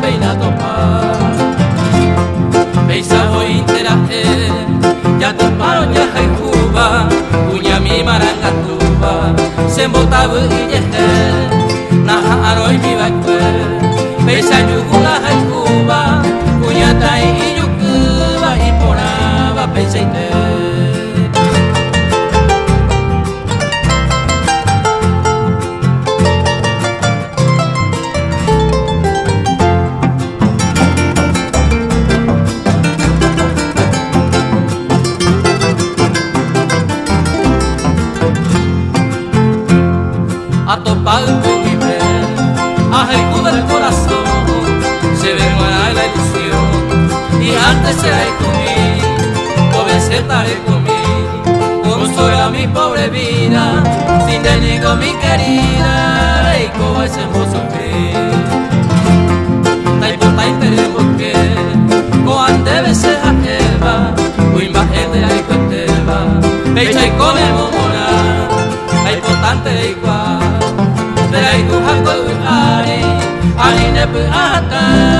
peina topar. Beisa hoy interaje, ya toparon ya hay Cuba, puña mi maranga tuba, se embota builleje, naja aroy mi bakwe. Beisa yugula hay Cuba, puña tai y yukuba y ponaba beisa ite. A topar con mi ver, a Cuba del corazón, se ve nueva la ilusión, y antes se hay conmigo, joven se estaré conmigo, consuela mi pobre vida, sin denigo mi querida, y como ese hermoso fin. Tai por tai tenemos que, coan debe ser a Eva, o imagen de ahí cuenteva, pecha y come momona, la importante de igual. Dari ku hakul ari, ali nepe ata.